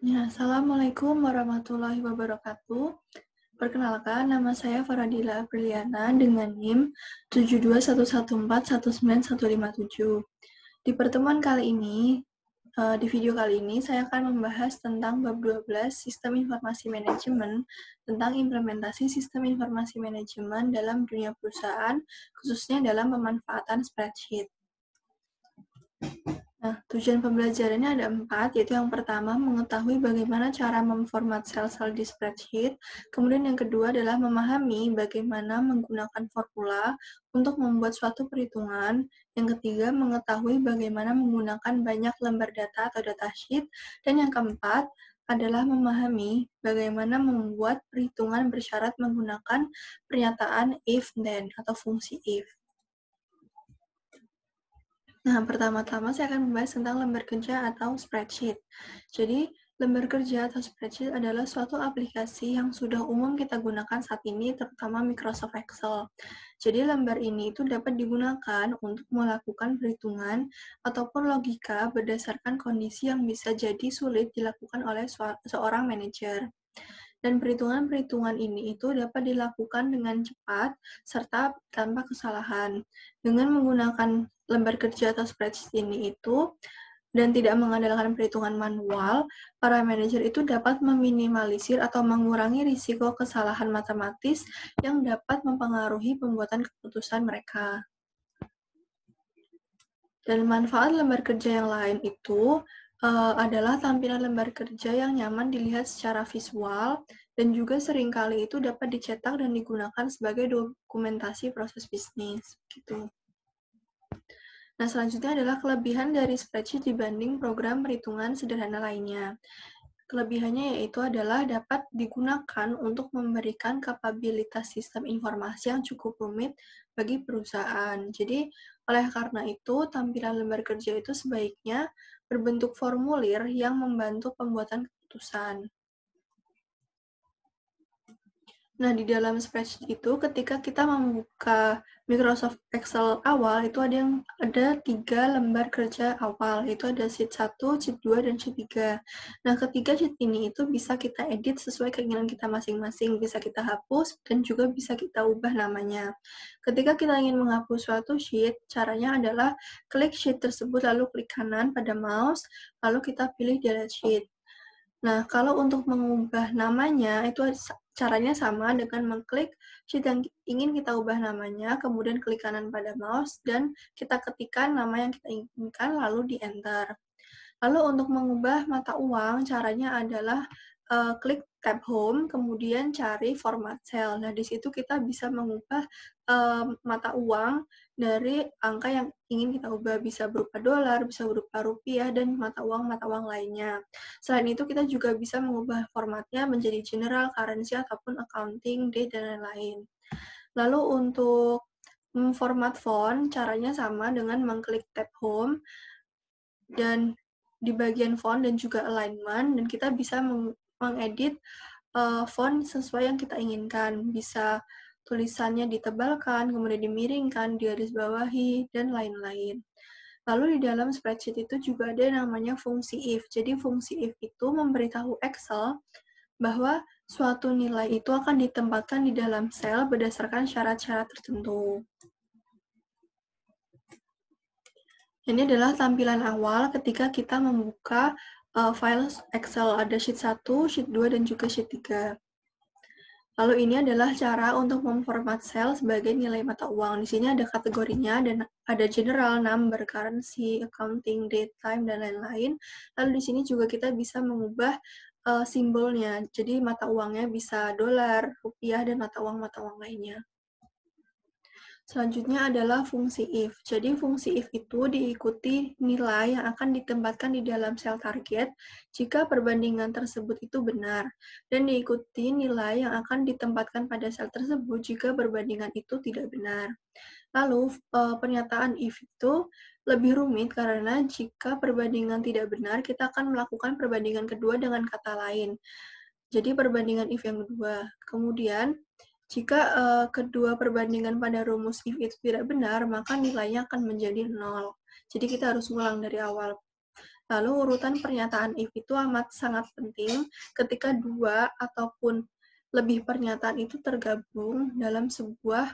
Ya, Assalamualaikum warahmatullahi wabarakatuh. Perkenalkan, nama saya Faradila Apriliana dengan NIM 721141957. Di pertemuan kali ini, di video kali ini, saya akan membahas tentang bab 12 Sistem Informasi Manajemen tentang implementasi Sistem Informasi Manajemen dalam dunia perusahaan, khususnya dalam pemanfaatan spreadsheet. Nah, tujuan pembelajarannya ada 4, yaitu yang pertama, mengetahui bagaimana cara memformat sel-sel di spreadsheet. Kemudian yang kedua adalah memahami bagaimana menggunakan formula untuk membuat suatu perhitungan. Yang ketiga, mengetahui bagaimana menggunakan banyak lembar data atau datasheet. Dan yang keempat, adalah memahami bagaimana membuat perhitungan bersyarat menggunakan pernyataan if, then, atau fungsi if. Nah, pertama-tama saya akan membahas tentang lembar kerja atau spreadsheet. Jadi, lembar kerja atau spreadsheet adalah suatu aplikasi yang sudah umum kita gunakan saat ini, terutama Microsoft Excel. Jadi, lembar ini itu dapat digunakan untuk melakukan perhitungan ataupun logika berdasarkan kondisi yang bisa jadi sulit dilakukan oleh seorang manajer. Dan perhitungan-perhitungan ini itu dapat dilakukan dengan cepat serta tanpa kesalahan. Dengan menggunakan lembar kerja atau spreadsheet ini itu, dan tidak mengandalkan perhitungan manual, para manajer itu dapat meminimalisir atau mengurangi risiko kesalahan matematis yang dapat mempengaruhi pembuatan keputusan mereka. Dan manfaat lembar kerja yang lain itu adalah tampilan lembar kerja yang nyaman dilihat secara visual dan juga seringkali itu dapat dicetak dan digunakan sebagai dokumentasi proses bisnis. Gitu. Nah, selanjutnya adalah kelebihan dari spreadsheet dibanding program perhitungan sederhana lainnya. Kelebihannya yaitu adalah dapat digunakan untuk memberikan kapabilitas sistem informasi yang cukup rumit bagi perusahaan. Jadi, oleh karena itu, tampilan lembar kerja itu sebaiknya berbentuk formulir yang membantu pembuatan keputusan. Nah, di dalam spreadsheet itu, ketika kita membuka Microsoft Excel awal, itu ada 3 lembar kerja awal, itu ada sheet 1, sheet 2, dan sheet 3. Nah, ketiga sheet ini itu bisa kita edit sesuai keinginan kita masing-masing, bisa kita hapus, dan juga bisa kita ubah namanya. Ketika kita ingin menghapus suatu sheet, caranya adalah klik sheet tersebut, lalu klik kanan pada mouse, lalu kita pilih delete sheet. Nah, kalau untuk mengubah namanya, itu caranya sama dengan mengklik sheet yang ingin kita ubah namanya, kemudian klik kanan pada mouse, dan kita ketikkan nama yang kita inginkan, lalu di-enter. Lalu untuk mengubah mata uang, caranya adalah klik tab home, kemudian cari format cell. Nah, di situ kita bisa mengubah mata uang dari angka yang ingin kita ubah, bisa berupa dolar, bisa berupa rupiah, dan mata uang lainnya. Selain itu, kita juga bisa mengubah formatnya menjadi general, currency, ataupun accounting, date, dan lain-lain. Lalu untuk format font, caranya sama dengan mengklik tab home, dan di bagian font dan juga alignment, dan kita bisa mengedit font sesuai yang kita inginkan. Bisa tulisannya ditebalkan, kemudian dimiringkan, digarisbawahi, dan lain-lain. Lalu di dalam spreadsheet itu juga ada yang namanya fungsi if. Jadi fungsi if itu memberitahu Excel bahwa suatu nilai itu akan ditempatkan di dalam sel berdasarkan syarat-syarat tertentu. Ini adalah tampilan awal ketika kita membuka file Excel. Ada sheet 1, sheet 2, dan juga sheet 3. Lalu ini adalah cara untuk memformat sel sebagai nilai mata uang. Di sini ada kategorinya dan ada general, number, currency, accounting, date, time, dan lain-lain. Lalu di sini juga kita bisa mengubah simbolnya. Jadi mata uangnya bisa dolar, rupiah, dan mata uang lainnya. Selanjutnya adalah fungsi if. Jadi fungsi if itu diikuti nilai yang akan ditempatkan di dalam sel target jika perbandingan tersebut itu benar, dan diikuti nilai yang akan ditempatkan pada sel tersebut jika perbandingan itu tidak benar. Lalu pernyataan if itu lebih rumit karena jika perbandingan tidak benar, kita akan melakukan perbandingan kedua dengan kata lain. Jadi perbandingan if yang kedua. Kemudian jika kedua perbandingan pada rumus if itu tidak benar, maka nilainya akan menjadi 0. Jadi kita harus ulang dari awal. Lalu urutan pernyataan if itu amat sangat penting ketika dua ataupun lebih pernyataan itu tergabung dalam sebuah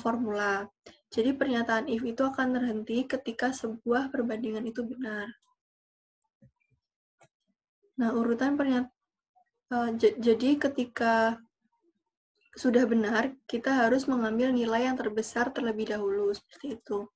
formula. Jadi pernyataan if itu akan terhenti ketika sebuah perbandingan itu benar. Nah, urutan jadi ketika sudah benar, kita harus mengambil nilai yang terbesar terlebih dahulu, seperti itu.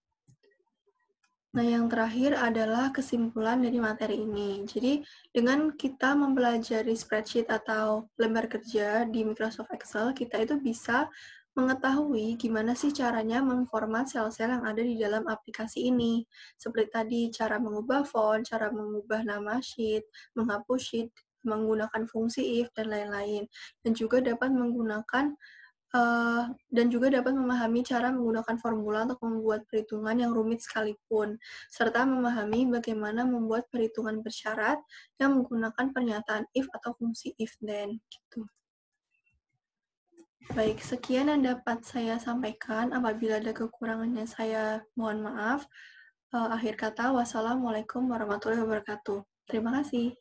Nah, yang terakhir adalah kesimpulan dari materi ini. Jadi, dengan kita mempelajari spreadsheet atau lembar kerja di Microsoft Excel, kita itu bisa mengetahui gimana sih caranya mengformat sel-sel yang ada di dalam aplikasi ini. Seperti tadi, cara mengubah font, cara mengubah nama sheet, menghapus sheet, menggunakan fungsi if, dan lain-lain. Dan juga dapat memahami cara menggunakan formula untuk membuat perhitungan yang rumit sekalipun, serta memahami bagaimana membuat perhitungan bersyarat yang menggunakan pernyataan if atau fungsi if then. Gitu. Baik, sekian yang dapat saya sampaikan. Apabila ada kekurangannya, saya mohon maaf. Akhir kata, wassalamualaikum warahmatullahi wabarakatuh. Terima kasih.